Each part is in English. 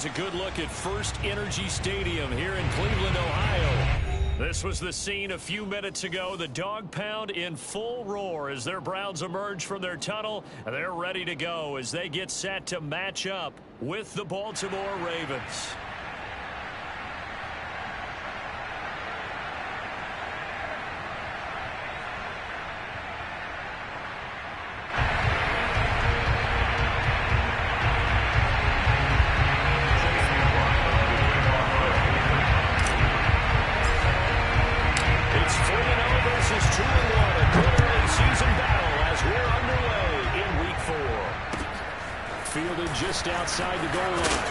here's a good look at First Energy Stadium here in Cleveland, Ohio. This was the scene a few minutes ago. The dog pound in full roar as their Browns emerge from their tunnel. They're ready to go as they get set to match up with the Baltimore Ravens. Just outside the goal line.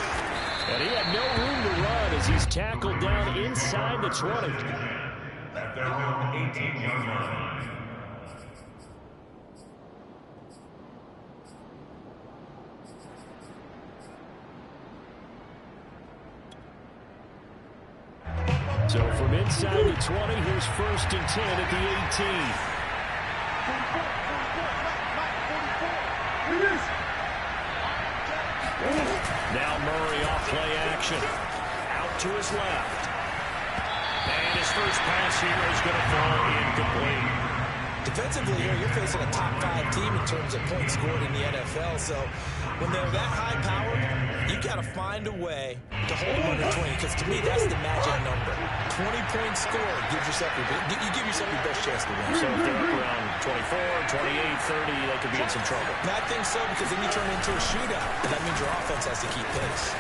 And he had no room to run as he's tackled down inside the 20. At their own 18-yard line. So from inside the 20, here's 1st and 10 at the 18. Now Murray off play action. Out to his left. And his first pass here is going to fall incomplete. Defensively here, you're facing a top 5 team in terms of points scored in the NFL. So when they're that high powered, you got to find a way to hold them under 20. Because to me, that's the magic number. 20-point score gives yourself you give yourself your best chance to win. So if they're up around 24, 28, 30, they could be in some trouble. And I think so, because then you turn into a shootout, and that means your offense has to keep pace.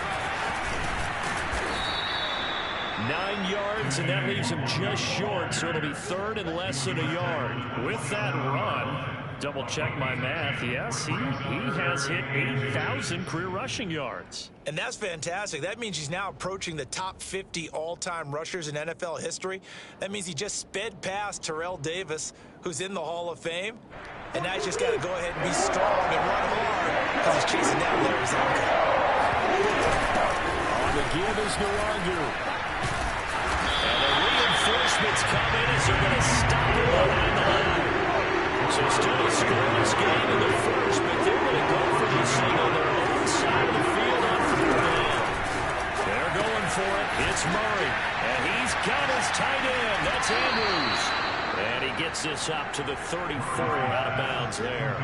9 yards, and that leaves him just short, so it'll be 3rd and less than a yard. With that run, double check my math, yes, he has hit 8,000 career rushing yards. And that's fantastic. That means he's now approaching the top 50 all-time rushers in NFL history. That means he just sped past Terrell Davis, who's in the Hall of Fame. And now he's just got to go ahead and be strong and run hard because he's chasing down Larry Zonka. On the give is Nwangu. And the reinforcements come in as they're going to stop him behind the line. So still a scoreless game in the first, but they're going to go for the single on their own side of the field on 4th down. They're going for it. It's Murray. And he's got his tight end. That's Andrews. And he gets this up to the 34 out of bounds there.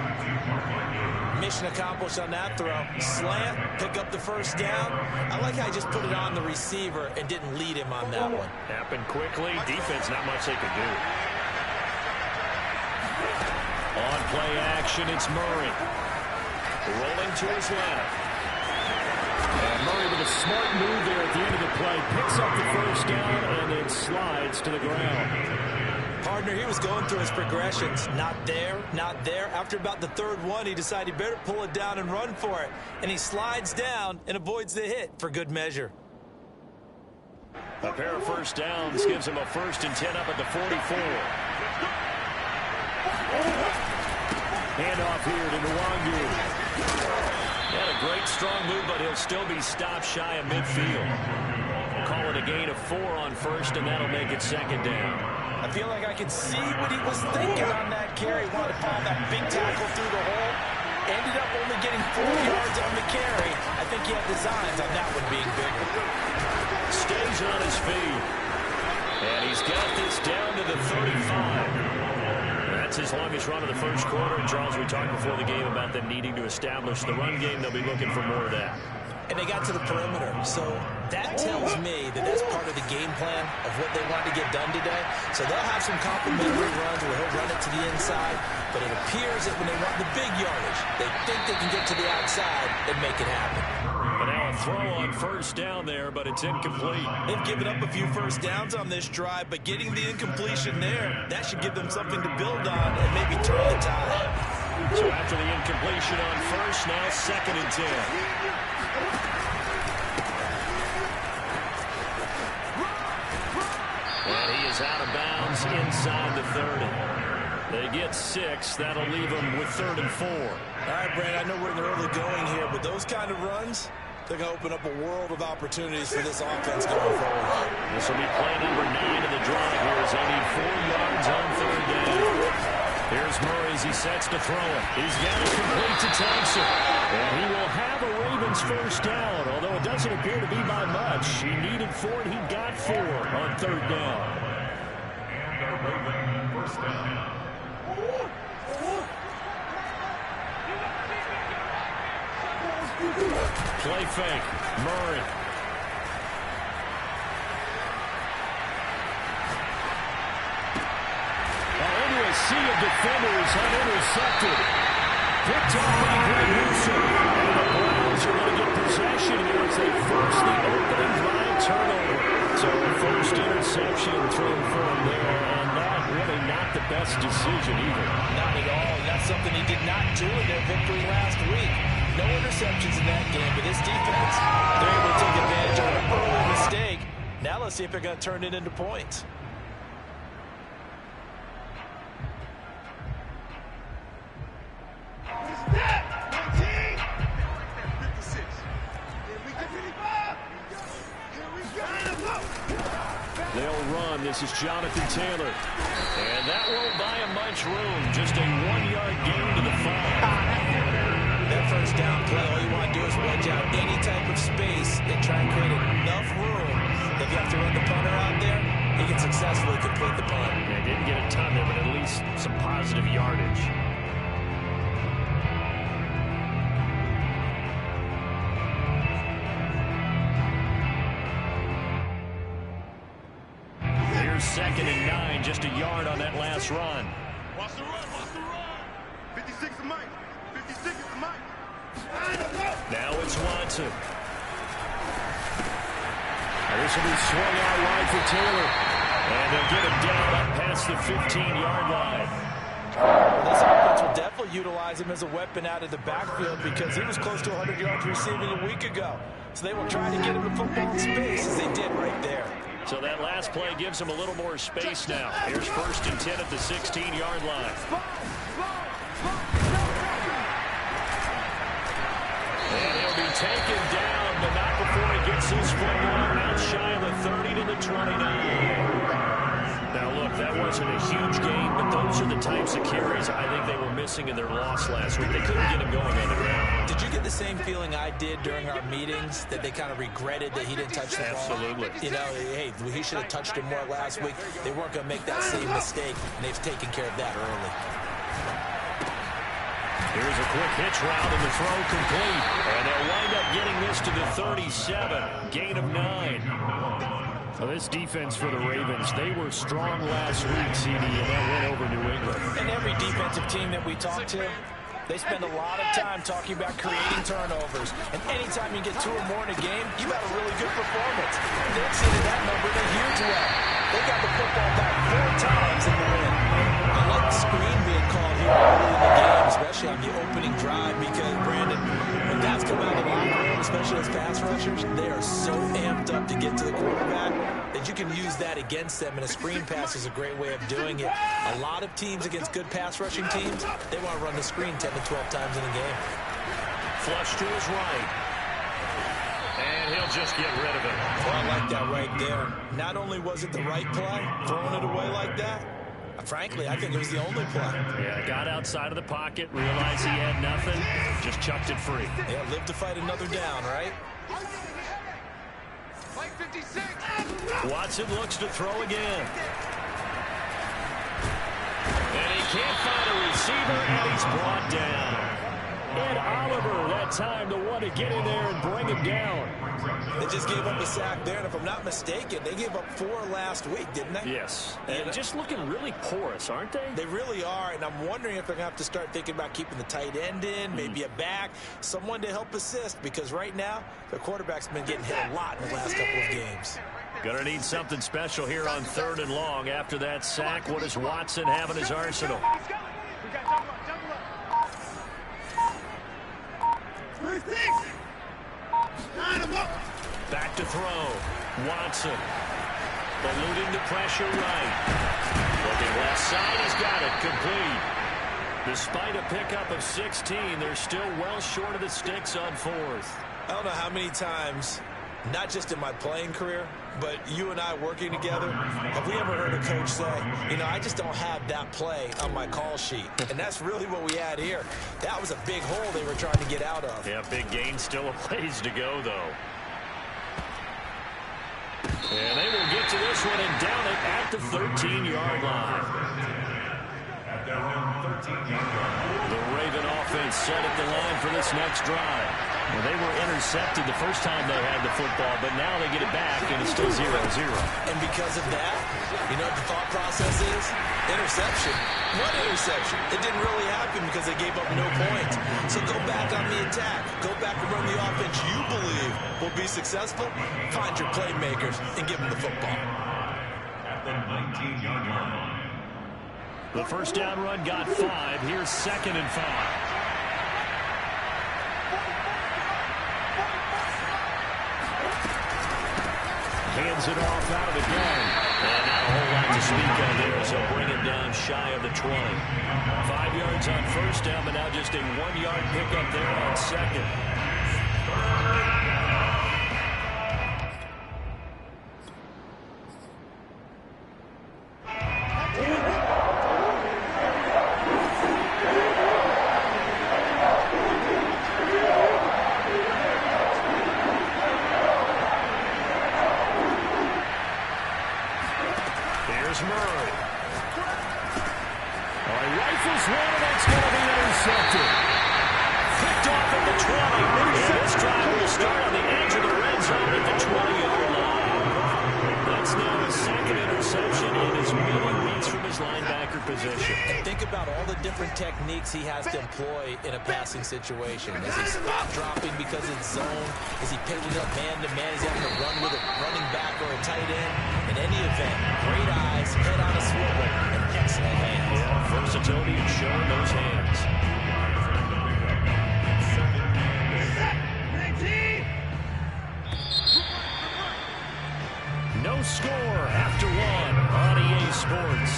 Mission accomplished on that throw. Slant, pick up the first down. I like how he just put it on the receiver and didn't lead him on that one. Happened quickly. Defense, not much they could do. On play action, it's Murray. Rolling to his left. And Murray with a smart move there at the end of the play. Picks up the first down and then slides to the ground. Partner, he was going through his progressions. Not there, not there. After about the 3rd one, he decided he better pull it down and run for it. And he slides down and avoids the hit for good measure. A pair of first downs gives him a 1st and 10 up at the 44. Handoff here to Nwangu. Had a great strong move, but he'll still be stopped shy of midfield. Call it a gain of 4 on 1st, and that'll make it 2nd down. I feel like I could see what he was thinking on that carry. Wanted to find that big tackle through the hole. Ended up only getting 4 yards on the carry. I think he had designs on that one being bigger. Stays on his feet. And he's got this down to the 35. That's his longest run of the first quarter. And Charles, we talked before the game about them needing to establish the run game. They'll be looking for more of that. And they got to the perimeter. So that tells me that that's part of the game plan of what they want to get done today. So they'll have some complementary runs where he'll run it to the inside. But it appears that when they want the big yardage, they think they can get to the outside and make it happen. And now a throw on first down there, but it's incomplete. They've given up a few first downs on this drive, but getting the incompletion there, that should give them something to build on and maybe turn the tide. So after the incompletion on first, now 2nd and 10. And he is out of bounds inside the 30. They get 6. That'll leave them with 3rd and 4. All right, Brad, I know we're in the early going here, but those kind of runs, they're going to open up a world of opportunities for this offense going forward. This will be play number 9 of the drive here as they need 4 yards on 3rd down. Here's Murray as he sets to throw it. He's got it complete to Thompson. And he will have a Ravens Ravens first down, although it doesn't appear to be by much. He needed 4, and he got 4 on third down. And a Raven first down. Play fake. Murray. Into a sea of defenders, unintercepted. Picked up by Greg Newsome. And the Browns are going to get possession here as they force the opening drive turnover. So first interception thrown for him there, and that really not the best decision either. Not at all. That's something he did not do in their victory last week. No interceptions in that game, but this defense, they're able to take advantage of an early mistake. Now let's see if they're going to turn it into points. They'll run. This is Jonathan Taylor. And that won't buy him much room. Just a 1-yard gain to the 5. That first down play, all you want to do is wedge out any type of space and try and create enough room that if you have to run the punter out there, he can successfully complete the punt. They didn't get a ton there, but at least some positive yardage. Here's 2nd and 9, just a yard on that last run. Watch the run, watch the run. 56 is Mike. 56 is Mike. Now it's Watson. Now this will be swung out wide for Taylor. And they'll get him down up past the 15-yard line. This offense will definitely utilize him as a weapon out of the backfield because he was close to 100 yards receiving a week ago. So they will try to get him the football in space as they did right there. So that last play gives him a little more space now. Here's 1st and 10 at the 16-yard line. And he'll be taken down, but not before he gets his football out shy of the 30 to the 29. Now, look, that wasn't a huge gain, but those are the types of carries I think they were missing in their loss last week. They couldn't get him going on the ground. Did you get the same feeling I did during our meetings, that they kind of regretted that he didn't touch the ball? Absolutely. You know, hey, he should have touched it more last week. They weren't going to make that same mistake, and they've taken care of that early. Here's a quick hitch route and the throw complete. And they'll wind up getting this to the 37. Gain of 9. Well, this defense for the Ravens, they were strong last week, CD, and that went over New England. And every defensive team that we talk to, they spend a lot of time talking about creating turnovers. And anytime you get 2 or more in a game, you got a really good performance. They exceeded that number in a huge way. They got the football back 4 times in the win. I like the screen being called here early in the game, especially on the opening drive, because, Brandon, when guys come out of the locker room, especially as pass rushers, they are so amped up to get to the quarterback that you can use that against them, and a screen pass is a great way of doing it. A lot of teams against good pass rushing teams, they want to run the screen 10 to 12 times in a game. Flush to his right. And he'll just get rid of it. Well, I like that right there. Not only was it the right play, throwing it away like that, frankly, I think it was the only play. Yeah, got outside of the pocket, realized he had nothing, just chucked it free. Yeah, live to fight another down, right? Watson looks to throw again. And he can't find a receiver, and he's brought down. Ed Oliver, that time to want to get in there and bring him down. They just gave up a sack there, and if I'm not mistaken, they gave up 4 last week, didn't they? Yes. And just looking really porous, aren't they? They really are, and I'm wondering if they're going to have to start thinking about keeping the tight end in, maybe a back, someone to help assist, because right now, their quarterback's been getting hit a lot in the last couple of games. Gonna need something special here on 3rd and long. After that sack, what does Watson have in his arsenal? Back to throw. Watson. Alluding to pressure right. Looking left side, he's got it. Complete. Despite a pickup of 16, they're still well short of the sticks on 4th. I don't know how many times not just in my playing career, but you and I working together, have we ever heard a coach say, you know, I just don't have that play on my call sheet? And that's really what we had here. That was a big hole they were trying to get out of. Yeah, big gain, still a ways to go, though. And they will get to this one and down it at the 13-yard line. At their own 13-yard line. The Raven offense set at the line for this next drive. Well, they were intercepted the first time they had the football, but now they get it back, and it's still 0-0. And because of that, you know what the thought process is? Interception. What interception? It didn't really happen because they gave up no points. So go back on the attack. Go back and run the offense you believe will be successful. Find your playmakers and give them the football. At the 19-yard line. The first down run got 5. Here's 2nd and 5. Hands it off out of the gun. And not a whole lot to speak of there, so bring it down shy of the 20. 5 yards on first down, but now just a 1-yard pickup there on second. Murray. Rifles one, and that's going to be intercepted. Picked off at the 20. And this drive will start on the edge of the red zone at the 20-yard line. That's now his 2nd interception in as many weeks from his linebacker position. And think about all the different techniques he has to employ in a passing situation. Is he spot dropping because it's zone? Is he picking up man-to-man? Is he having to run with a running back or a tight end? In any event, great eyes, head on a swivel, and excellent hands. Yeah, versatility and showing those hands. No score after 1 on EA Sports.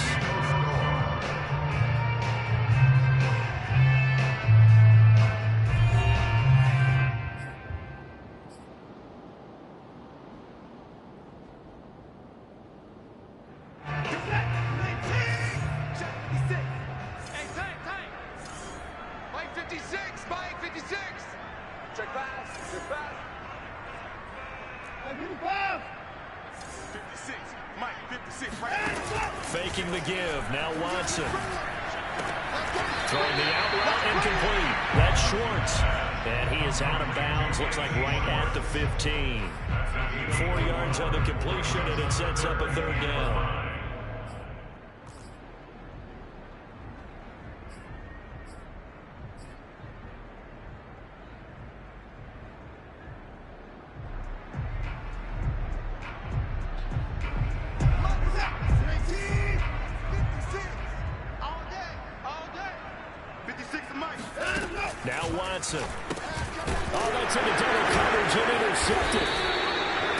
Faking the give. Now Watson. Throwing the out route incomplete. That's Schwartz. And he is out of bounds. Looks like right at the 15. 4 yards on the completion, and it sets up a 3rd down. Now Watson. Oh, that's into double coverage and intercepted.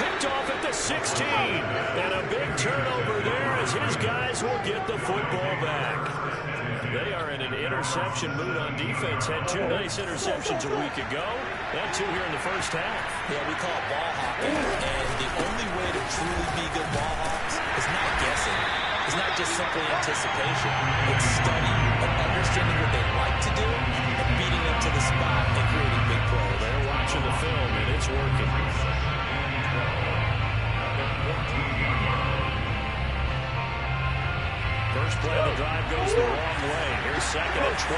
Picked off at the 16. And a big turnover there as his guys will get the football back. They are in an interception mood on defense. Had 2 nice interceptions a week ago. And 2 here in the first half. Yeah, we call it ball hawking. And the only way to truly be good ball hawks is not guessing. It's not just simply anticipation. It's study and understanding what they like to do and beating them to the spot and creating big plays. They're watching the film, and it's working. First play of the drive goes the wrong way. Here's 2nd and 12.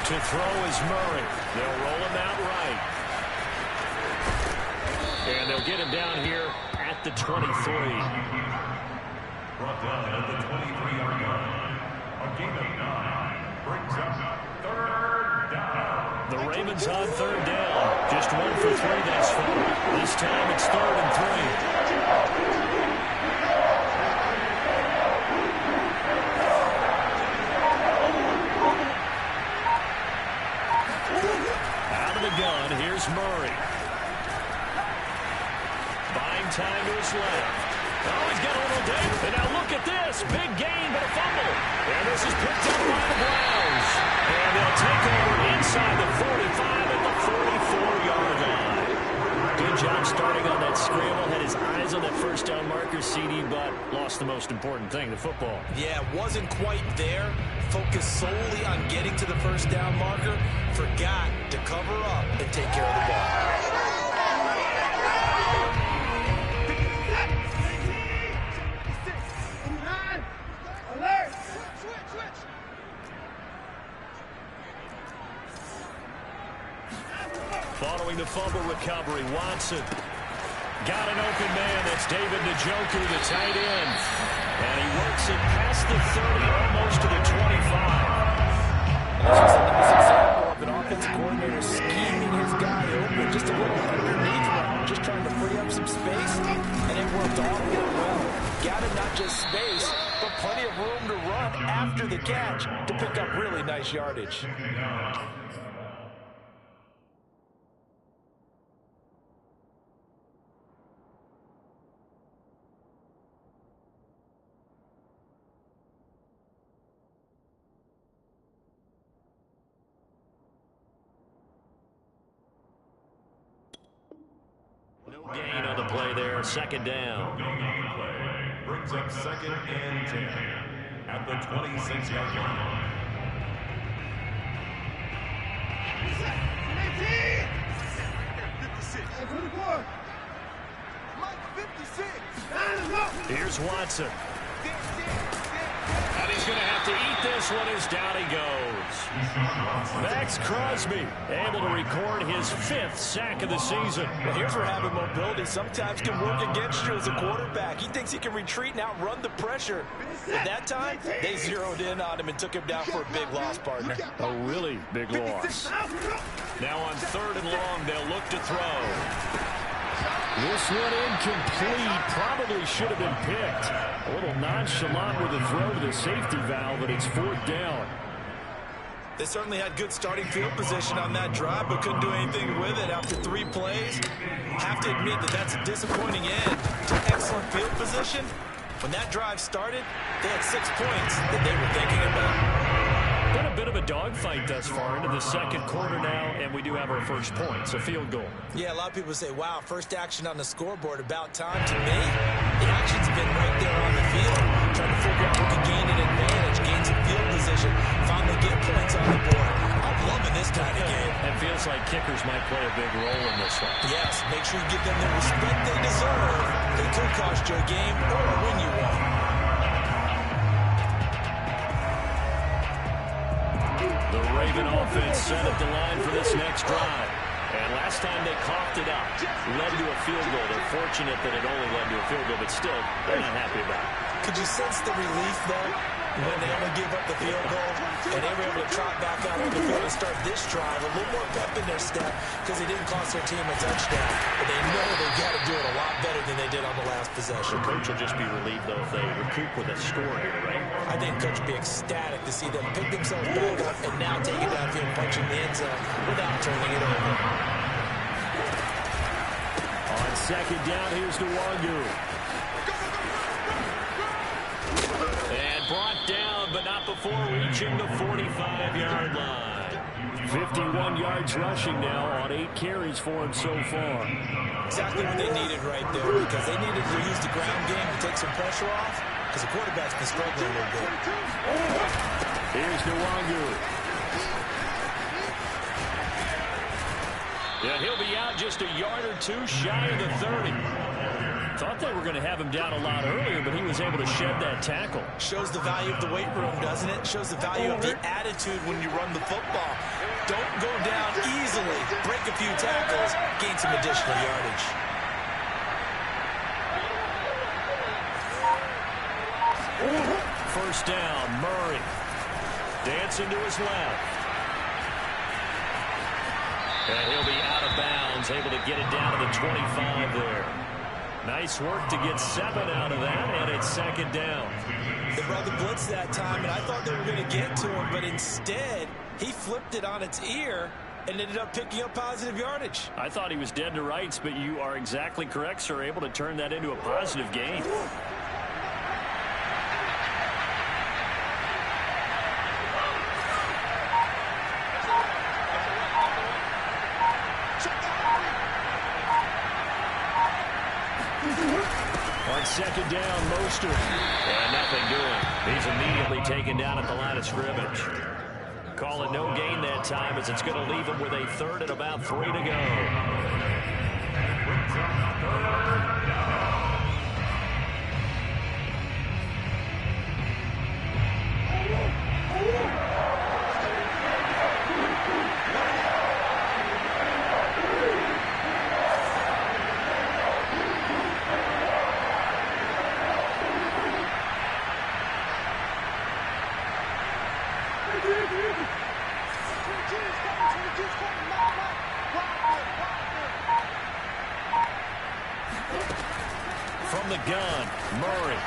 To throw is Murray. They'll roll him out right. And they'll get him down here at the 23. Brought down at the 23-yard line. A gain of 9 brings up 3rd down. The Ravens on 3rd down. Just 1 for 3 thus far. This time it's 3rd and 3. Out of the gun, here's Murray. Buying time to his left. Oh, he's got a little dip. And now look at this. Big gain, but a fumble. And this is picked up by the Browns. CD, but lost the most important thing, the football. Yeah, wasn't quite there. Focused solely on getting to the first down marker. Forgot to cover up and take care of the ball. Following the fumble recovery, Watson got an open man. That's David Njoku, the tight end. And he works it past the 30, almost to the 25. That's just a nice example of an offensive coordinator scheming his guy open. Just a little underneath route, just trying to free up some space. And it worked all real well. Got it, not just space, but plenty of room to run after the catch to pick up really nice yardage. Gain on the play there, second down. Brings up 2nd and 10 at the 26-yard line. Here's Watson. And he's going to have to eat this one as down he goes. Max Crosby able to record his 5th sack of the season. Well, here's where having mobility sometimes can work against you as a quarterback. He thinks he can retreat and outrun the pressure. But that time, they zeroed in on him and took him down for a big loss, partner. A really big loss. Now on 3rd and long, they'll look to throw. This one incomplete. Probably should have been picked. A little nonchalant with the throw to the safety valve, but it's 4th down. They certainly had good starting field position on that drive, but couldn't do anything with it after 3 plays. Have to admit that that's a disappointing end to excellent field position. When that drive started, they had 6 points that they were thinking about. Been a bit of a dogfight thus far into the 2nd quarter now, and we do have our first points, a field goal. Yeah, a lot of people say, wow, first action on the scoreboard, about time. To me, the action's been right there on the field, trying to figure out who can gain an advantage, gain some field position, finally get points on the board. I'm loving this kind of game. It feels like kickers might play a big role in this one. Yes, make sure you give them the respect they deserve. They could cost you a game or win you one. The Raven offense set up the line for this next drive. And last time they coughed it up, led to a field goal. They're fortunate that it only led to a field goal, but still, they're not happy about it. Could you sense the relief, though, when they only give up the field goal and they were able to trot back out on the field and start this drive? A little more pep in their step because they didn't cost their team a touchdown. But they know they've got to do it a lot better than they did on the last possession. The coach will just be relieved, though, if they recoup with a score here, right? I think coach will be ecstatic to see them pick themselves back up and now take it downfield and punch in the end zone without turning it over. On 2nd down, here's Njoku. And brought down, but not before reaching the 45-yard line. 51 yards rushing now on 8 carries for him so far. Exactly what they needed right there, because they needed to use the ground game to take some pressure off, because the quarterback's been struggling a little bit. Here's Njoku. Yeah, he'll be out just a yard or 2 shy of the 30. Thought they were going to have him down a lot earlier, but he was able to shed that tackle. Shows the value of the weight room, doesn't it? Shows the value of the attitude when you run the football. Don't go down easily. Break a few tackles, gain some additional yardage. First down, Murray. Dancing to his left. And he'll be out of bounds, able to get it down to the 25 there. Nice work to get 7 out of that, and it's 2nd down. They brought the blitz that time, and I thought they were going to get to him, but instead, he flipped it on its ear and ended up picking up positive yardage. I thought he was dead to rights, but you are exactly correct, sir, able to turn that into a positive gain. On second down, Mostert. And nothing doing. He's immediately taken down at the line of scrimmage. Call it no gain that time as it's going to leave him with a third and about 3 to go. From the gun, Murray.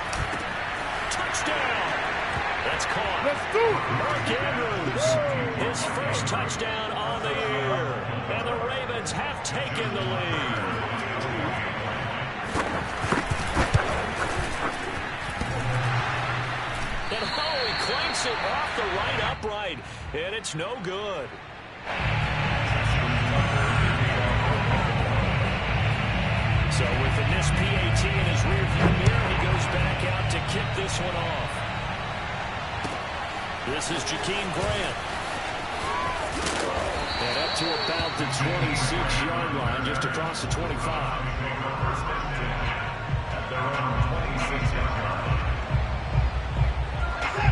Touchdown! That's caught. Let's do it! Mark Andrews, his first touchdown on the year. And the Ravens have taken the lead. And he clanks it off the right upright. And it's no good. So with the missed PAT in his rearview mirror, he goes back out to kick this one off. This is Jakeem Grant. And up to about the 26-yard line, just across the 25.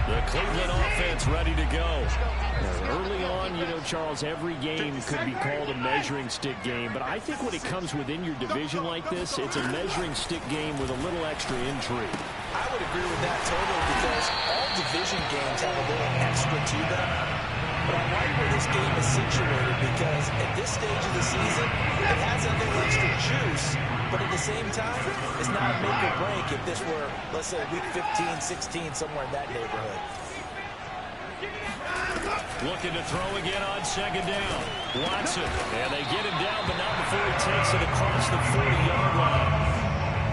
The Cleveland offense ready to go. Early on, you know, Charles, every game could be called a measuring stick game. But I think when it comes within your division like this, it's a measuring stick game with a little extra intrigue. I would agree with that totally because all division games have a little extra to them. But I like where this game is situated because at this stage of the season, it has a little extra juice. But at the same time, it's not a make or break if this were, let's say, week 15, 16, somewhere in that neighborhood. Looking to throw again on second down. Watson. And they get him down, but not before he takes it across the 40-yard line.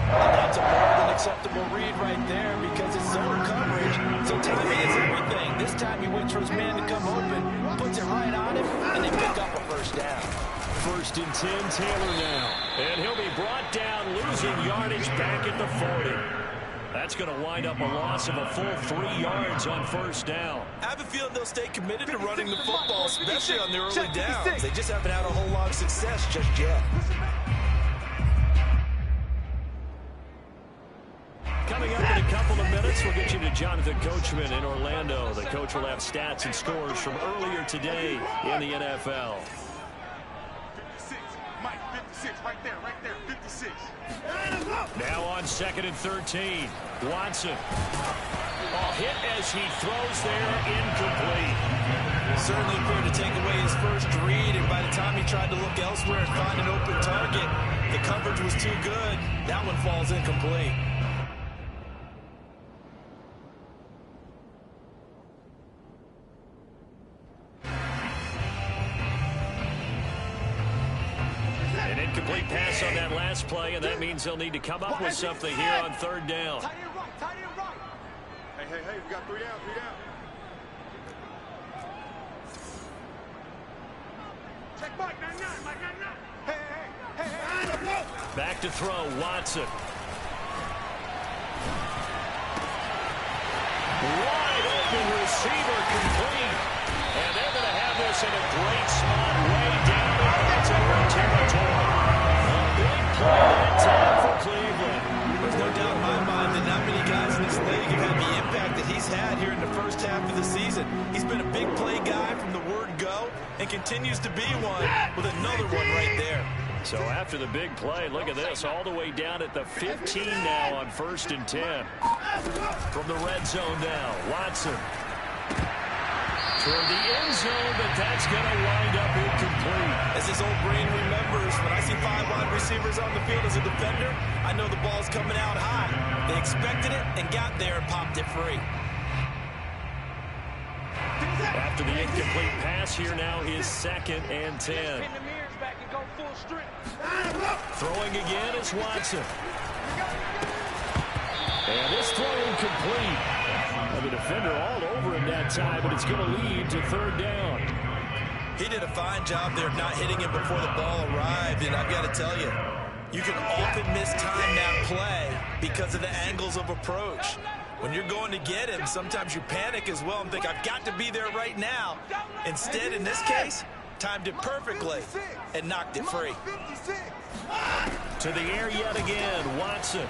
And that's a more than acceptable read right there because it's zone coverage. So timing is everything. This time he waits for his man to come open, puts it right on him, and they pick up a first down. First and 10, Taylor now. And he'll be brought down, losing yardage back at the 40. That's going to wind up a loss of a full 3 yards on first down. I have a feeling they'll stay committed to running the football, especially on the early downs. They just haven't had a whole lot of success just yet. Coming up in a couple of minutes, we'll get you to Jonathan Coachman in Orlando. The coach will have stats and scores from earlier today in the NFL. 56, Mike, 56, right there, 56. Now on second and 13, Watson. Hit as he throws there, incomplete. Certainly appeared to take away his first read, and by the time he tried to look elsewhere and find an open target, the coverage was too good. That one falls incomplete. An incomplete pass on that last play, and that means they'll need to come up with something here on third down. Tight end right, tight end right. Hey, we got 3 down, 3 down. Check Mike, 9-9, Mike, 9-9. Hey. Back to throw, Watson. Wide open receiver complete. And they're going to have this in a great spot way down in Baltimore territory. A big play that time for Cleveland. There's no doubt in my mind that not many guys in this league have had the impact that he's had here in the first half of the season. He's been a big play guy from the word go and continues to be one with another one right there. So after the big play, look at this, all the way down at the 15 now on first and 10. From the red zone now, Watson. Toward the end zone, but that's going to wind up incomplete. As his old brain remembers, when I see 5 wide receivers on the field as a defender, I know the ball's coming out high. They expected it and got there and popped it free. After the incomplete pass, here now is second and 10. Throwing again is Watson. And this throw incomplete. The defender all over him that time, but it's going to lead to third down. He did a fine job there of not hitting him before the ball arrived, and I've got to tell you, You can often mistime that play because of the angles of approach. When you're going to get him, sometimes you panic as well and think, I've got to be there right now. Instead, in this case, timed it perfectly and knocked it free. To the air yet again, Watson.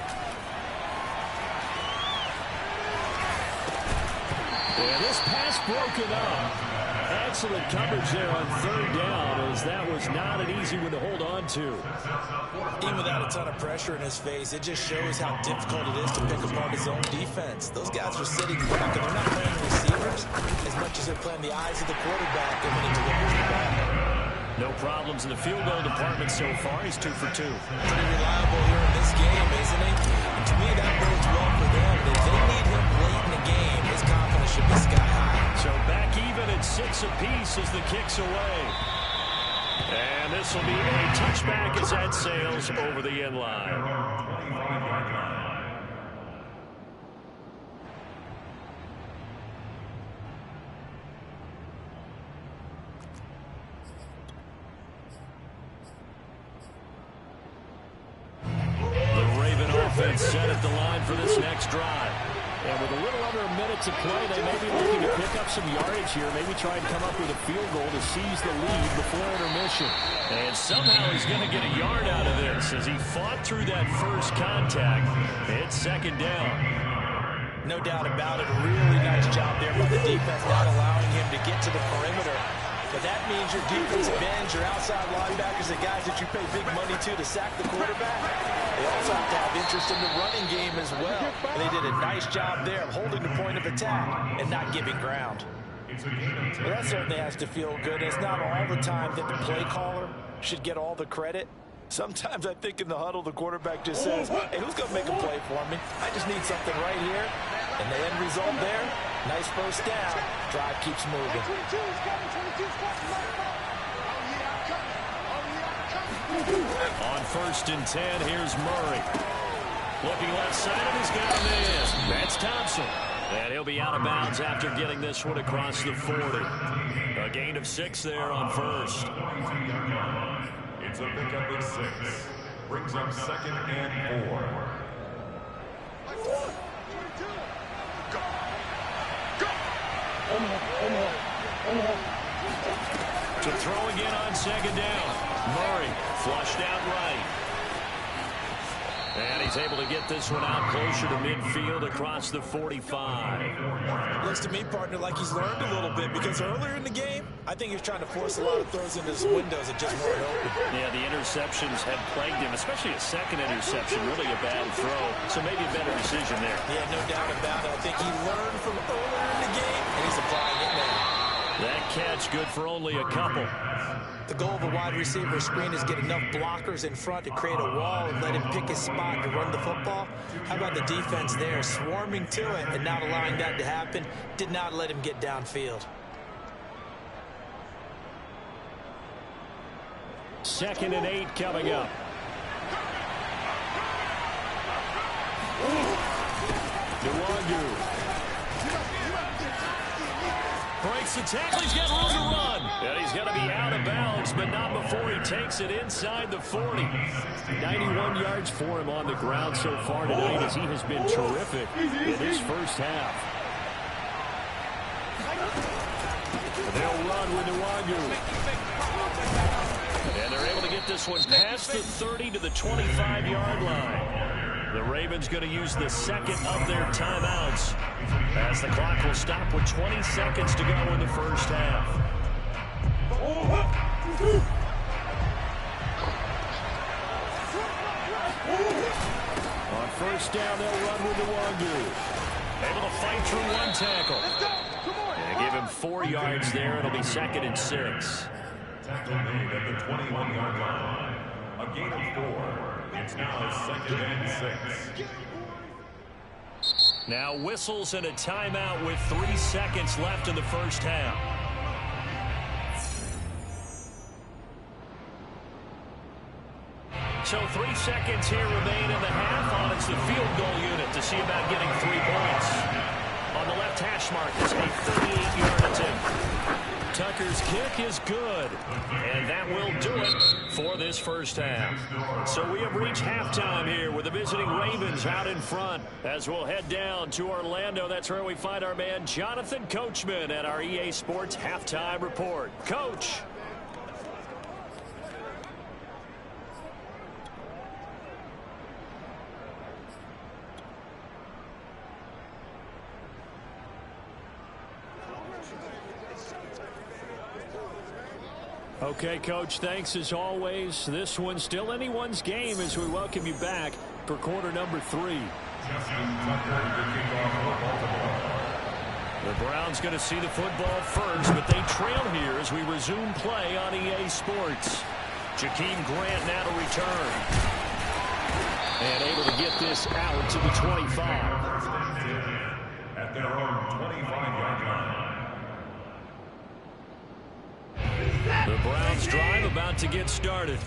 And this pass broken up. Excellent coverage there on third down, as that was not an easy one to hold on to. Even without a ton of pressure in his face, it just shows how difficult it is to pick apart his own defense. Those guys are sitting back, and they're not playing receivers as much as they're playing the eyes of the quarterback and when he delivers the ball. No problems in the field goal department so far. He's 2 for 2. Pretty reliable here in this game, isn't he? And to me, that bodes well for them. If they need him late in the game, his confidence should be sky high. So back even at 6 apiece as the kick's away. And this will be a touchback as that sails over the end line. Offense set at the line for this next drive. And with a little under a minute to play, they may be looking to pick up some yardage here. Maybe try and come up with a field goal to seize the lead before intermission. And somehow he's going to get a yard out of this as he fought through that first contact. It's second down. No doubt about it. Really nice job there by the defense, not allowing him to get to the perimeter. But that means your defensive ends, your outside linebackers, the guys that you pay big money to sack the quarterback, they also have to have interest in the running game as well. And they did a nice job there of holding the point of attack and not giving ground. Well, that certainly has to feel good. It's not all the time that the play caller should get all the credit. Sometimes I think in the huddle, the quarterback just says, hey, who's going to make a play for me? I just need something right here. And the end result there, nice first down. Drive keeps moving. On 1st and 10, here's Murray. Looking left side, and he's got him in. That's Thompson. And he'll be out of bounds after getting this one across the 40. A gain of 6 there on 1st. It's a pickup of 6. Brings up 2nd and 4. To throw again on 2nd down. Murray flushed out right. And he's able to get this one out closer to midfield across the 45. Looks to me, partner, like he's learned a little bit because earlier in the game, I think he was trying to force a lot of throws into his windows that just weren't open. Yeah, the interceptions had plagued him, especially a second interception, really a bad throw. So maybe a better decision there. Yeah, no doubt about it. I think he learned from earlier in the game, and he's applying it now. That catch good for only a couple. The goal of a wide receiver screen is get enough blockers in front to create a wall and let him pick his spot to run the football. How about the defense there, swarming to it and not allowing that to happen? Did not let him get downfield. 2nd and 8 coming up. Nwangu breaks the tackle. He's got room to run. And he's going to be out of bounds, but not before he takes it inside the 40. 91 yards for him on the ground so far tonight as he has been terrific in his first half. They'll run with Nwangu. And they're able to get this one past the 30 to the 25-yard line. The Ravens going to use the second of their timeouts as the clock will stop with 20 seconds to go in the first half. On 1st down, they'll run with Nwangu. Able to fight through one tackle. And give him 4 yards there. It'll be 2nd and 6. Tackle made at the 21-yard line. A gain of 4. It's now 2nd and 6. Now whistles and a timeout with 3 seconds left in the first half. So 3 seconds here remain in the half. On it's the field goal unit to see about getting 3 points. On the left hash mark, it's a 38-yard attempt. Tucker's kick is good. And that will do it for this first half. So we have reached halftime here with the visiting Ravens out in front. As we'll head down to Orlando, that's where we find our man Jonathan Coachman at our EA Sports Halftime Report. Coach. Okay, Coach, thanks as always. This one's still anyone's game as we welcome you back for quarter number 3. The Browns going to see the football first, but they trail here as we resume play on EA Sports. Jakeem Grant now to return. And able to get this out to the 25. At their own 25-yard line. The Browns drive about to get started.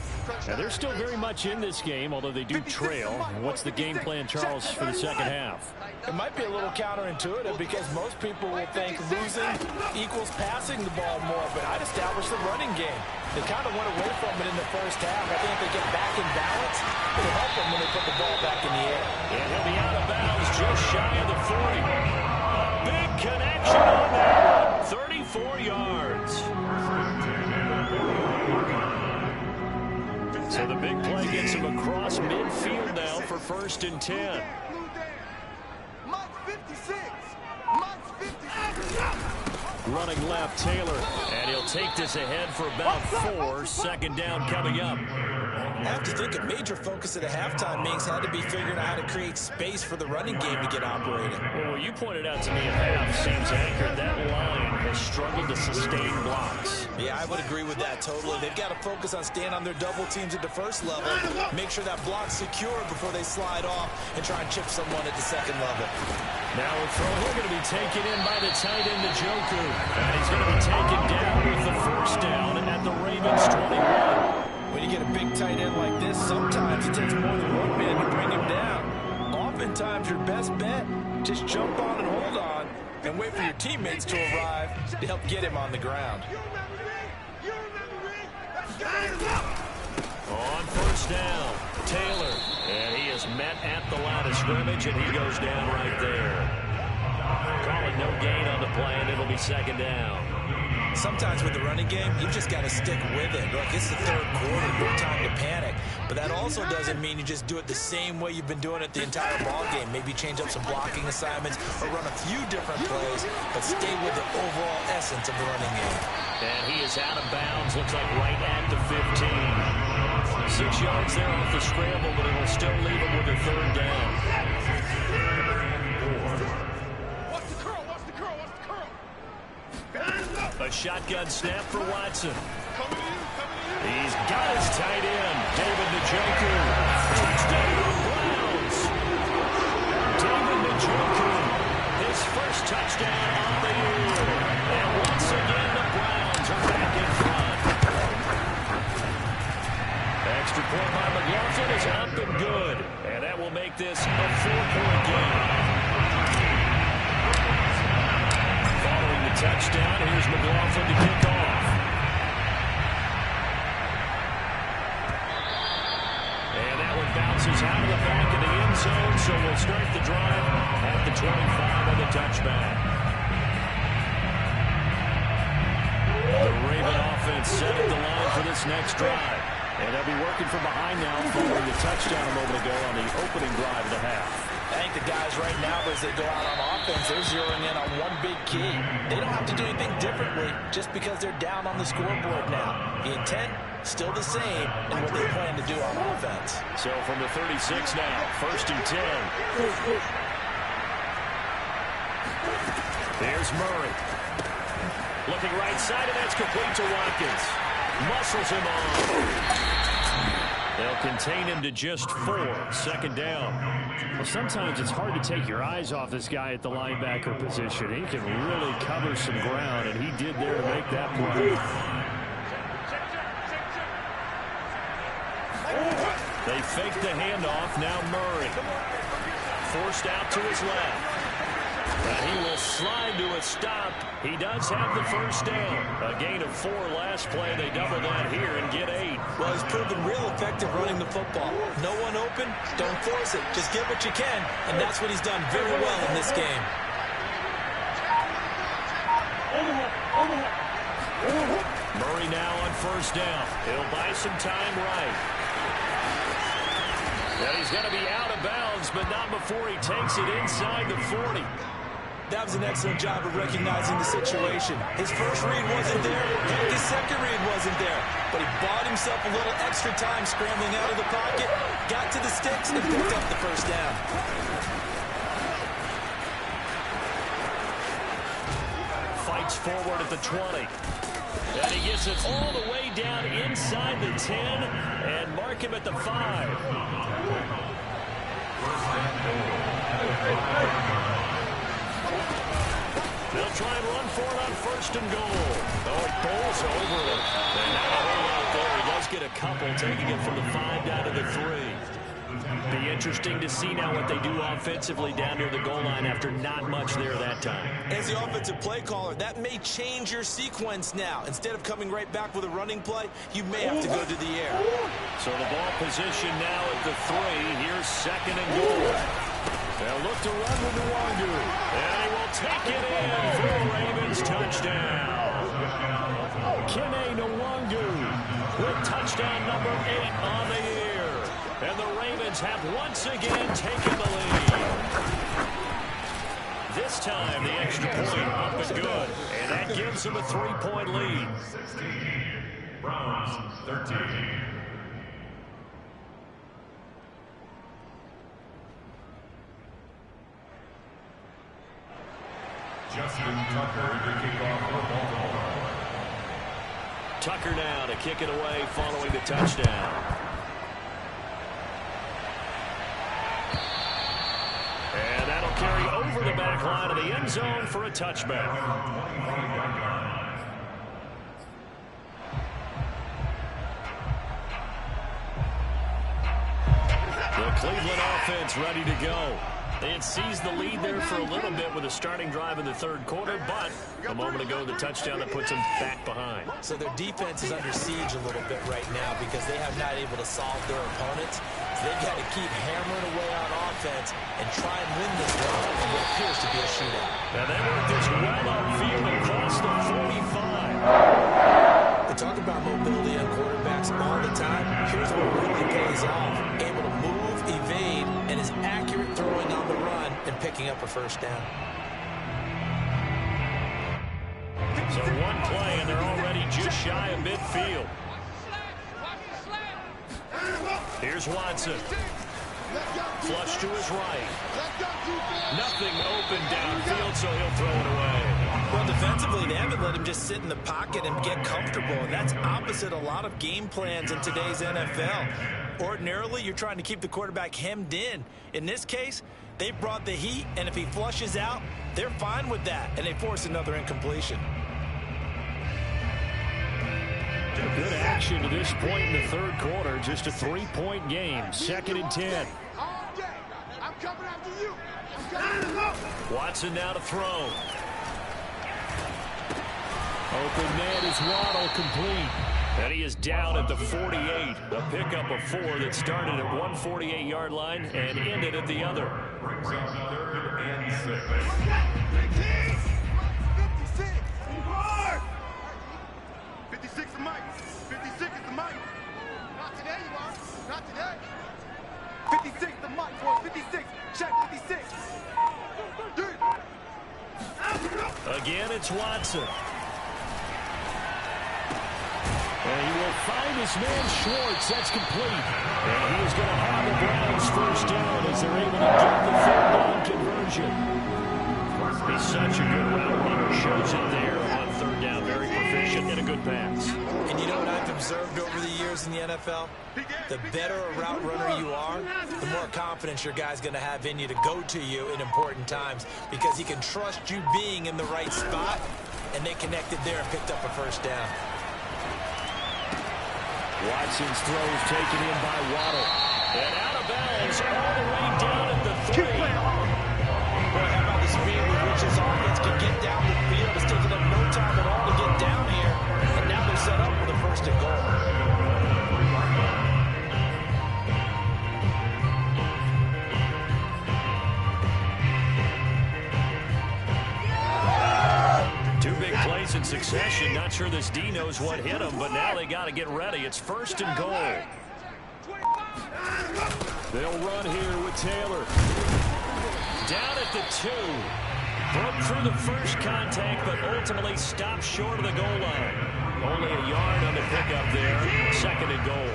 Now, they're still very much in this game, although they do trail. What's the game plan, Charles, for the second half? It might be a little counterintuitive because most people will think losing equals passing the ball more, but I'd establish the running game. They kind of went away from it in the first half. I think if they get back in balance, it'll help them when they put the ball back in the air. And he'll be out of bounds just shy of the 40. Big connection on that one. 34 yards. So the big play gets him across midfield now for 1st and 10. Running left, Taylor. And he'll take this ahead for about 4. 2nd down coming up. I have to think a major focus of the halftime meetings had to be figuring out how to create space for the running game to get operating. Well, you pointed out to me at half, seems accurate. That line has struggled to sustain blocks. Yeah, I would agree with that totally. They've got to focus on staying on their double teams at the first level, make sure that block's secure before they slide off and try and chip someone at the 2nd level. Now a throw going to be taken in by the tight end, Njoku. And he's going to be taken down with the 1st down at the Ravens 21. When you get a big tight end like this, sometimes it takes more than one man to bring him down. Oftentimes, your best bet, just jump on and hold on and wait for your teammates to arrive to help get him on the ground. On 1st down, Taylor. And he is met at the line of scrimmage, and he goes down right there. Calling no gain on the play, and it'll be 2nd down. Sometimes with the running game, you've just got to stick with it. Look, it's the 3rd quarter, no time to panic. But that also doesn't mean you just do it the same way you've been doing it the entire ball game. Maybe change up some blocking assignments or run a few different plays, but stay with the overall essence of the running game. And he is out of bounds, looks like right at the 15. 6 yards there off the scramble, but it'll still leave him with a 3rd down. A shotgun snap for Watson. He's got his tight end, David Njoku. Touchdown, Browns. David Njoku, his 1st touchdown on the year. And once again, the Browns are back in front. Extra point by McLaughlin is up and good. And that will make this a 4-point game. Touchdown. Here's McLaughlin to kick off. And that one bounces out of the back of the end zone, so we'll start the drive at the 25 on the touchback. The Raven offense setting the line for this next drive. And they'll be working from behind now following the touchdown a moment ago on the opening drive of the half. I think the guys right now, as they go out on offense, they're zeroing in on one big key. They don't have to do anything differently just because they're down on the scoreboard now. The intent, still the same, and what they plan to do on offense. So from the 36 now, 1st and 10. There's Murray. Looking right side, and that's complete to Watkins. Muscles him on. They'll contain him to just 4. 2nd down. Well, sometimes it's hard to take your eyes off this guy at the linebacker position. He can really cover some ground, and he did there to make that play. They fake the handoff. Now Murray. Forced out to his left. And he will slide to a stop. He does have the first down. A gain of 4 last play. They double that here and get 8. Well, he's proven real effective running the football. No one open, don't force it. Just get what you can, and that's what he's done very well in this game. Murray now on first down. He'll buy some time right. And he's going to be out of bounds, but not before he takes it inside the 40. That was an excellent job of recognizing the situation. His first read wasn't there. Heck, his second read wasn't there. But he bought himself a little extra time scrambling out of the pocket, got to the sticks, and picked up the first down. Fights forward at the 20. And he gets it all the way down inside the 10 and mark him at the 5. They'll try and run for it on first and goal. Oh, it bowls over it. And not a whole lot there. He does get a couple, taking it from the 5 down to the 3. Be interesting to see now what they do offensively down near the goal line after not much there that time. As the offensive play caller, that may change your sequence now. Instead of coming right back with a running play, you may have to go to the air. So the ball position now at the 3. Here's second and goal. They'll look to run with Nwangu. And he will take it in for the Ravens touchdown. Kene Nwangu with touchdown number 8 on the year. And the Ravens have once again taken the lead. This time the extra point up and good. And that gives them a 3-point lead. 16. Browns 13. Justin Tucker to kick off for Baltimore. Tucker now to kick it away following the touchdown. And that'll carry over the back line of the end zone for a touchback. The Cleveland offense ready to go. They had seized the lead there for a little bit with a starting drive in the third quarter, but a moment ago the touchdown that puts them back behind. So their defense is under siege a little bit right now because they have not able to solve their opponents. So they've got to keep hammering away on offense and try and win this one in what appears to be a shootout. Now they work this well upfield across the 45. They talk about mobility on quarterbacks all the time. Here's what really pays off. Able to move, evade, and is accurate throwing on the run and picking up a first down. So one play, and they're already just shy of midfield. Here's Watson. Flush to his right. Nothing open downfield, so he'll throw it away. Well, defensively, they haven't let him just sit in the pocket and get comfortable, and that's opposite a lot of game plans in today's NFL. Ordinarily, you're trying to keep the quarterback hemmed in. In this case, they brought the heat, and if he flushes out, they're fine with that, and they force another incompletion. Good action to this point in the third quarter. Just a 3-point game. 2nd and 10. I'm coming after you. Watson now to throw. Open man is Waddle, complete. And he is down at the 48. A pickup of 4 that started at 148-yard line and ended at the other. Brings up 3rd and 6. 56 is Mike. 56 is the Mike. Not today, you are. Not today. 56 the Mike, boy. 56. Check 56. Again, it's Watson. And he will find his man Schwartz. That's complete. And he is going to have the Browns first down as they're able to get the 3rd down conversion. He's such a good route runner. Shows it there on 3rd down. Very proficient and a good pass. And you know what I've observed over the years in the NFL? The better a route runner you are, the more confidence your guy's going to have in you to go to you in important times because he can trust you being in the right spot, and they connected there and picked up a first down. Watson's throw is taken in by Waddle. And out of bounds all the way down at the 3. Boy, how about the speed with in succession. Not sure this D knows what hit him, but now they got to get ready. It's 1st and goal. They'll run here with Taylor. Down at the 2. Broke through the first contact, but ultimately stopped short of the goal line. Only a yard on the pickup there. 2nd and goal.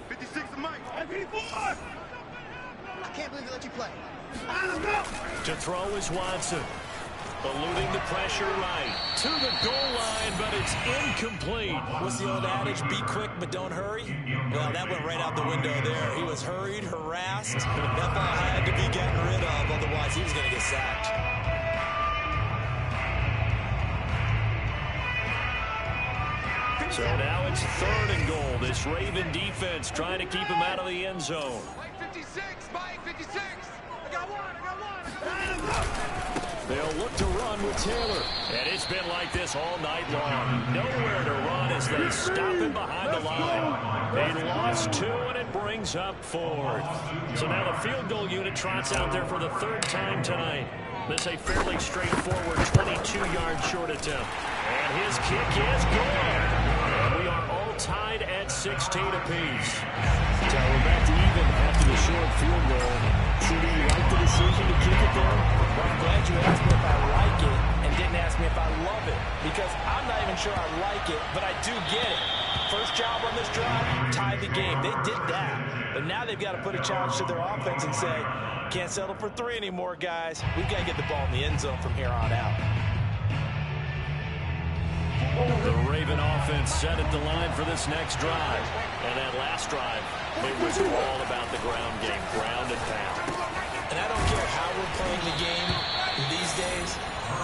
56 to Mike. I can't believe they let you play. To throw is Watson. Eluding the pressure right. To the goal line, but it's incomplete. What's the old adage? Be quick, but don't hurry? Well, that went right out the window there. He was hurried, harassed. That ball had to be gotten rid of, otherwise he was going to get sacked. So now it's 3rd and goal. This Raven defense trying to keep him out of the end zone. Mike 56, Mike 56. I got one. They'll look to run with Taylor. And it's been like this all night long. Nowhere to run as they stop him behind the line. They lost 2, and it brings up 4th. So now the field goal unit trots out there for the 3rd time tonight. This a fairly straightforward 22-yard short attempt. And his kick is good. And we are all tied at 16 apiece. So we're back to even after the short field goal. So do you like the decision to kick it there? Well, I'm glad you asked me if I like it and didn't ask me if I love it, because I'm not even sure I like it, but I do get it. First job on this drive, tie the game. They did that. But now they've got to put a challenge to their offense and say, can't settle for 3 anymore, guys. We've got to get the ball in the end zone from here on out. The Raven offense set at the line for this next drive. And that last drive, it was all about the ground game, ground and pound. And I don't care how we're playing the game these days,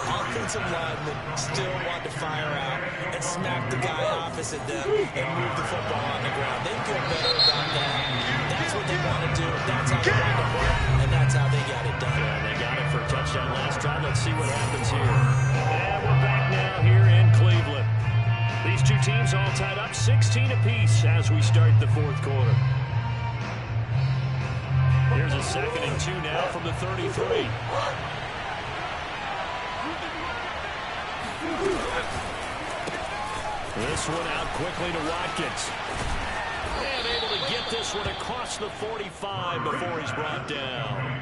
offensive linemen still want to fire out and smack the guy opposite them and move the football on the ground. They feel better about that. That's what they want to do. That's how they want to work, and that's how they got it done. Yeah, they got it for a touchdown last drive. Let's see what happens here. And we're back now here in Cleveland. These two teams all tied up 16 apiece as we start the 4th quarter. Here's a 2nd and 2 now from the 33. This one out quickly to Watkins. And able to get this one across the 45 before he's brought down.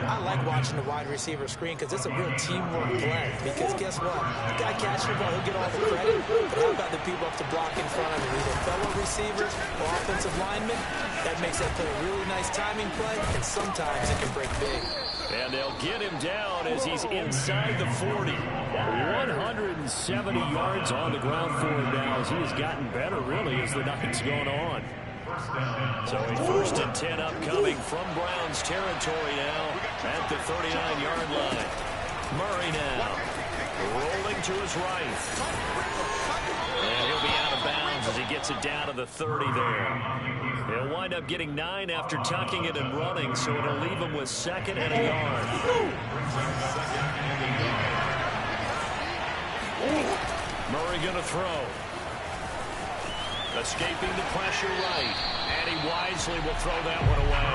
I like watching the wide receiver screen because it's a real teamwork play. Because guess what? The guy catching the ball, he'll get all the credit. But how about the people up to block in front of him? Either fellow receivers or offensive linemen. That makes that play a really nice timing play, and sometimes it can break big. And they'll get him down as he's inside the 40. 170 yards on the ground for him now as he has gotten better, really, as the night's going on. So a 1st and 10 upcoming from Browns territory now at the 39-yard line. Murray now rolling to his right. And he'll be out of bounds as he gets it down to the 30 there. He'll wind up getting 9 after tucking it and running, so it'll leave him with 2nd and a yard. Murray going to throw. Escaping the pressure right. And he wisely will throw that one away.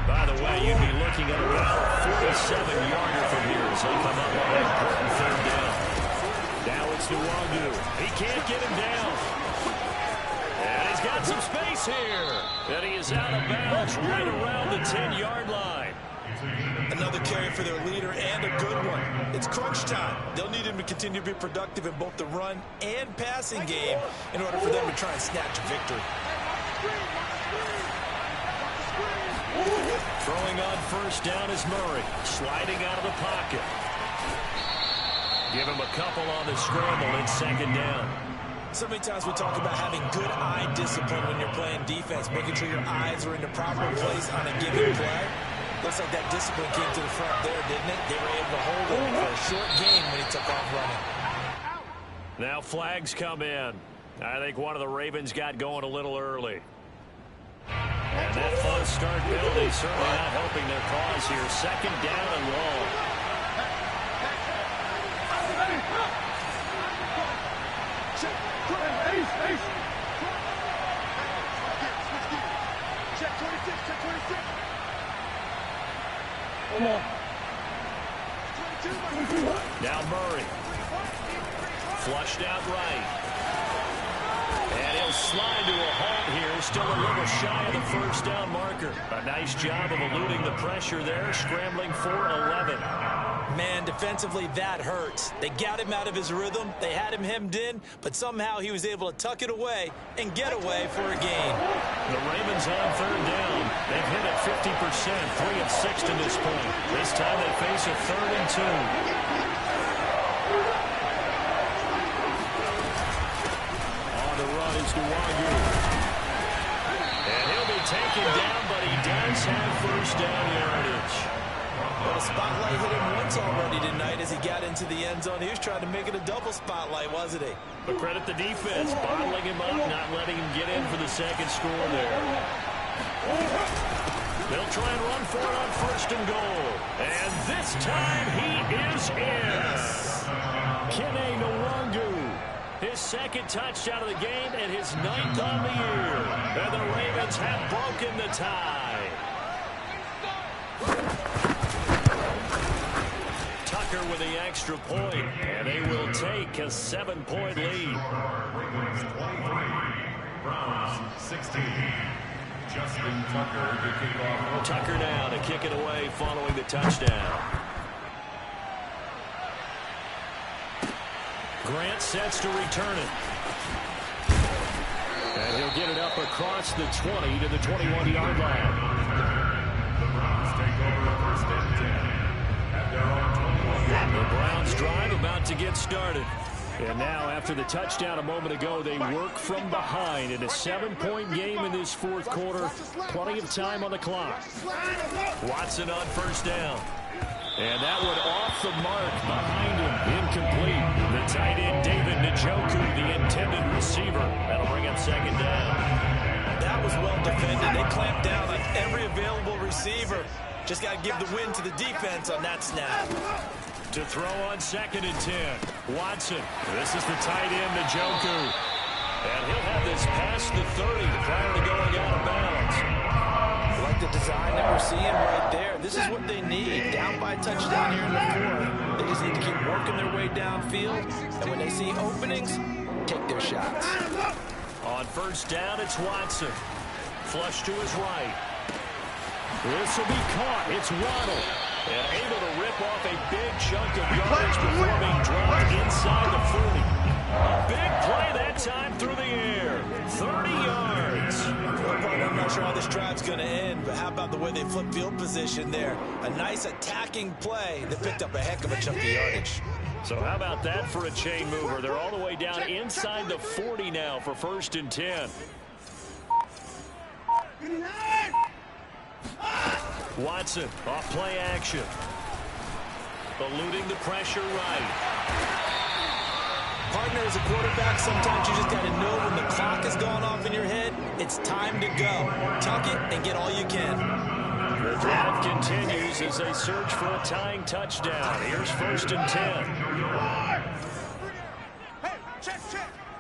By the way, you'd be looking at about a 47-yarder from here as they come up on that important 3rd down. Now it's Nwogu. He can't get him down. And he's got some space here. And he is out of bounds right around the 10-yard line. Another carry for their leader, and a good one. It's crunch time. They'll need him to continue to be productive in both the run and passing game in order for them to try and snatch a victory. Throwing on 1st down is Murray, sliding out of the pocket. Give him a couple on the scramble and 2nd down. So many times we talk about having good eye discipline when you're playing defense, making sure your eyes are in the proper place on a given play. Looks like that discipline came to the front there, didn't it? They were able to hold him for a short game when he took off running. Now flags come in. I think one of the Ravens got going a little early. And that false start penalty certainly not helping their cause here. 2nd down and long. Check 26, check 26. Now Murray. Flushed out right. And he'll slide to a halt here. Still a little shy of the first down marker. A nice job of eluding the pressure there, scrambling for 11. Man, defensively, that hurts. They got him out of his rhythm. They had him hemmed in, but somehow he was able to tuck it away and get away for a gain. The Ravens on third down. They've hit it 50%, 3 of 6 to this point. This time they face a 3rd and 2. Nuwagu. And he'll be taken down, but he does have first down yardage. Well, the spotlight hit him once already tonight as he got into the end zone. He was trying to make it a double spotlight, wasn't he? But credit the defense, bottling him up, not letting him get in for the second score there. They'll try and run for it on 1st and goal. And this time he is in. Kene Nwangwu. His 2nd touchdown of the game and his 9th on the year. And the Ravens have broken the tie. Tucker with the extra point, and they will take a 7-point lead. Ravens 23, Browns 16. Justin Tucker to kick off. Tucker now to kick it away following the touchdown. Grant sets to return it. And he'll get it up across the 20 to the 21-yard line. The Browns take over 1st and 10 at their own 21. The Browns drive about to get started. And now, after the touchdown a moment ago, they work from behind in a 7-point game in this 4th quarter. Plenty of time on the clock. Watson on 1st down. And that one off the mark behind him. Incomplete. The tight end, David Njoku, the intended receiver. That'll bring up 2nd down. That was well defended. They clamped down on every available receiver. Just got to give the win to the defense on that snap. To throw on 2nd and 10. Watson. This is the tight end, Njoku. And he'll have this past the 30 prior to going out of bounds. Like the design that we're seeing right there. This is what they need. Down by a touchdown here in the 4th. They just need to keep working their way downfield. And when they see openings, take their shots. On 1st down, it's Watson. Flush to his right. This will be caught. It's Waddle. And able to rip off a big chunk of yardage before being dropped inside the 40. A big play that time through the air. 30 yards. I'm not sure how this drive's going to end, but how about the way they flip field position there? A nice attacking play that picked up a heck of a chunk of yardage. So how about that for a chain mover? They're all the way down inside the 40 now for 1st and 10. Watson off play action. Eluding the pressure right. Partner, as a quarterback, sometimes you just got to know when the clock has gone off in your head, it's time to go. Tuck it and get all you can. The drive continues as they search for a tying touchdown. Here's 1st and 10. Hey, check.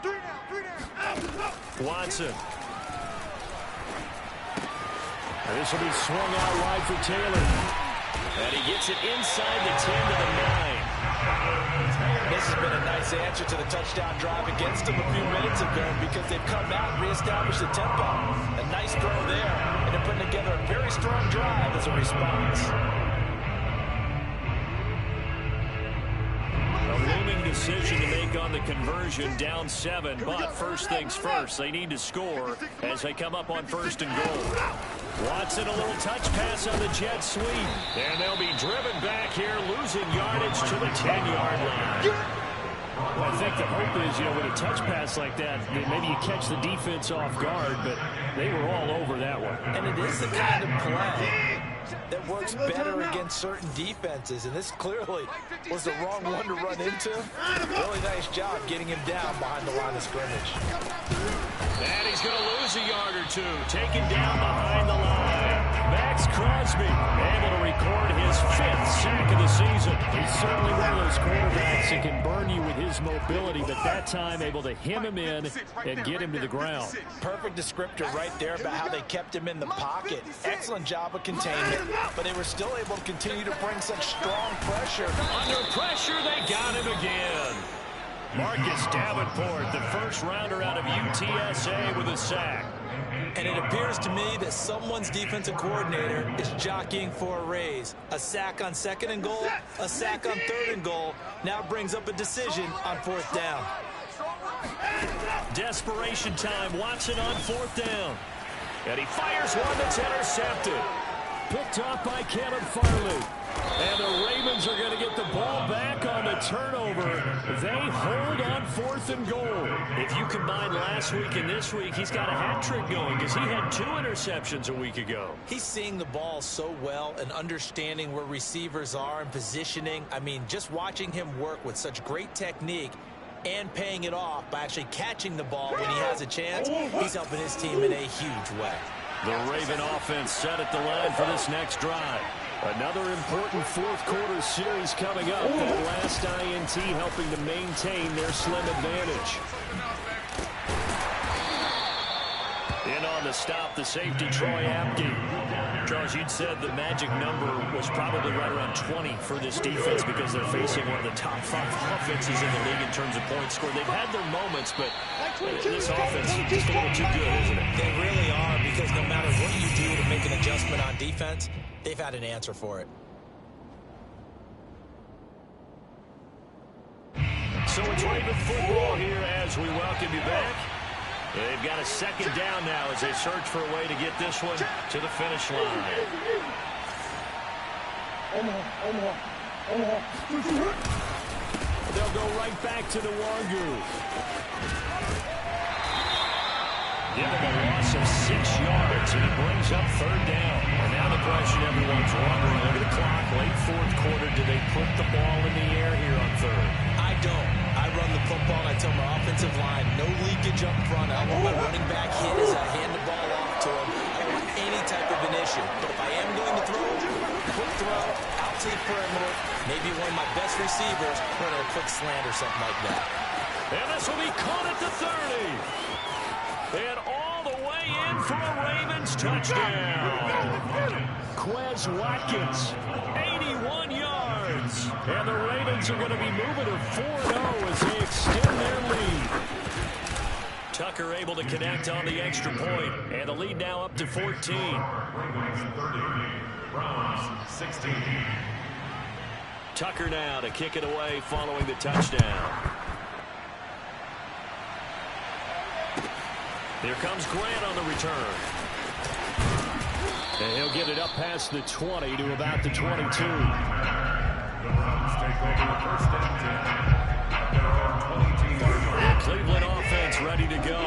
3 down. Watson. And this will be swung out wide for Taylor. And he gets it inside the 10 to the 9. This has been a nice answer to the touchdown drive against them a few minutes ago because they've come out and reestablished the tempo. A nice throw there, and they're putting together a very strong drive as a response. A looming decision to make on the conversion, down 7, but first things first, they need to score as they come up on 1st and goal. Watson, a little touch pass on the jet sweep, and they'll be driven back here, losing yardage to the 10-yard line. Well, I think the hope is, with a touch pass like that, maybe you catch the defense off guard, but they were all over that one. And it is the kind of play that works better against certain defenses, and this clearly was the wrong one to run into. Really nice job getting him down behind the line of scrimmage. And he's going to lose a yard or two, taken down behind the line. Max Crosby Crosby able to record his 5th sack of the season. He's certainly one of those quarterbacks that can burn you with his mobility, but that time able to hem him in and get him to the ground. Perfect descriptor right there about how they kept him in the pocket. Excellent job of containment, but they were still able to continue to bring such strong pressure. Under pressure, they got him again. Marcus Davenport, the first rounder out of UTSA with a sack. And it appears to me that someone's defensive coordinator is jockeying for a raise. A sack on 2nd and goal, a sack on 3rd and goal, now brings up a decision on 4th down. Desperation time, Watson on 4th down. And he fires one that's intercepted. Picked off by Caleb Farley. And the Ravens are going to get the ball back on the turnover. They hold on 4th and goal. If you combine last week and this week, he's got a hat trick going because he had 2 interceptions a week ago. He's seeing the ball so well and understanding where receivers are and positioning. I mean, just watching him work with such great technique and paying it off by actually catching the ball when he has a chance, he's helping his team in a huge way. The Raven offense set at the line for this next drive. Another important 4th quarter series coming up. That last INT helping to maintain their slim advantage. In on the stop, the safety, Troy Apke. Charles, you'd said the magic number was probably right around 20 for this defense because they're facing one of the top 5 offenses in the league in terms of points scored. They've had their moments, but this offense is just a little too good, isn't it? They really are, because no matter what you do to make an adjustment on defense, they've had an answer for it. So it's Raven football here as we welcome you back. They've got a 2nd down now as they search for a way to get this one to the finish line. They'll go right back to the Wangu. Give him a loss of 6 yards, and it brings up 3rd down. And now the question everyone's wondering, look at the clock, late 4th quarter, do they put the ball in the air here on 3rd? I don't. I run the football, and I tell my offensive line, no leakage up front. I want my running back hit as I hand the ball off to him. I don't want any type of an issue. But if I am going to throw, quick throw, out to the perimeter, maybe one of my best receivers, running a quick slant or something like that. And this will be caught at the 30. And all the way in for a Ravens touchdown. Quez Watkins, 81 yards. And the Ravens are going to be moving to 4-0 as they extend their lead. Tucker able to connect on the extra point. And the lead now up to 14. Ravens 30, Browns 16. Tucker now to kick it away following the touchdown. Here comes Grant on the return. And he'll get it up past the 20 to about the 22. The Browns take over the 1st and 10. Their own 22-yard line. Cleveland offense ready to go.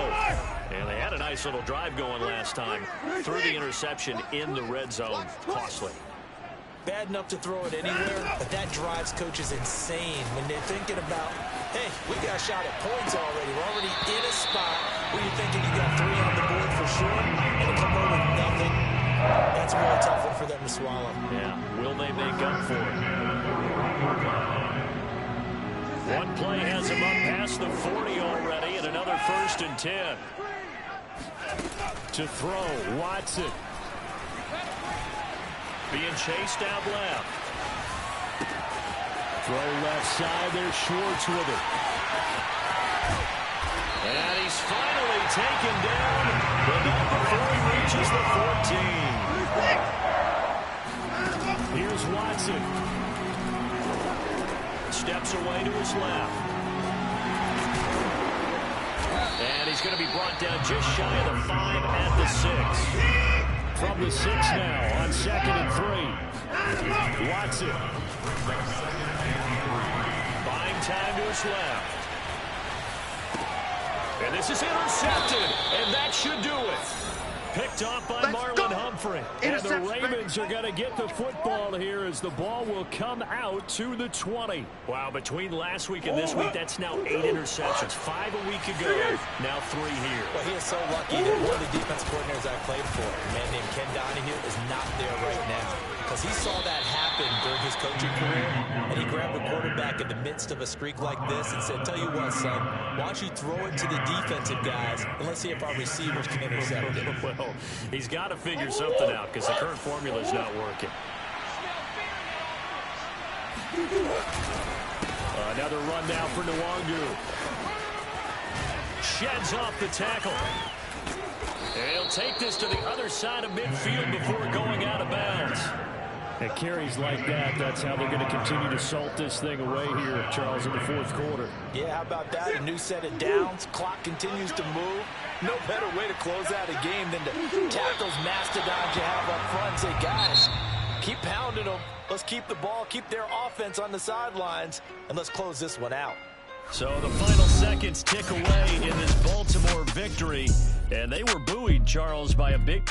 And they had a nice little drive going last time. Threw the interception in the red zone. Costly. Bad enough to throw it anywhere, but that drives coaches insane when they're thinking about, hey, we got a shot at points already. We're already in a spot where you're thinking you got 3 on the board for sure, and to come over with nothing, that's a really tough one for them to swallow. Yeah, will they make up for it? One play has him up past the 40 already, and another 1st and 10. To throw, Watson. Being chased out left. Throw left side, there's Schwartz with it. And he's finally taken down, but not before he reaches the 14. Here's Watson. Steps away to his left. And he's going to be brought down just shy of the 5 at the 6. From the 6 now on 2nd and 3. Watson. Buying time to his left. And this is intercepted. And that should do it. Picked off by Marlon Humphrey. And the Ravens are going to get the football here as the ball will come out to the 20. Wow, between last week and this week, that's now 8 interceptions. 5 a week ago, now 3 here. Well, he is so lucky that one of the defense coordinators I played for, a man named Ken Donahue, is not there right now. because he saw that happen during his coaching career, and he grabbed a quarterback in the midst of a streak like this and said, tell you what, son, why don't you throw it to the defensive guys, and let's see if our receivers can intercept it. Well, he's got to figure something out because the current formula is not working. Another run now for Nwangu. Sheds off the tackle. And he'll take this to the other side of midfield before going out of bounds. At carries like that, that's how they're going to continue to salt this thing away here, Charles, in the fourth quarter. Yeah, how about that? A new set of downs. Clock continues to move. No better way to close out a game than to tap those mastodons you have up front and say, guys, keep pounding them. Let's keep the ball, keep their offense on the sidelines, and let's close this one out. So the final seconds tick away in this Baltimore victory, and they were buoyed, Charles, by a big...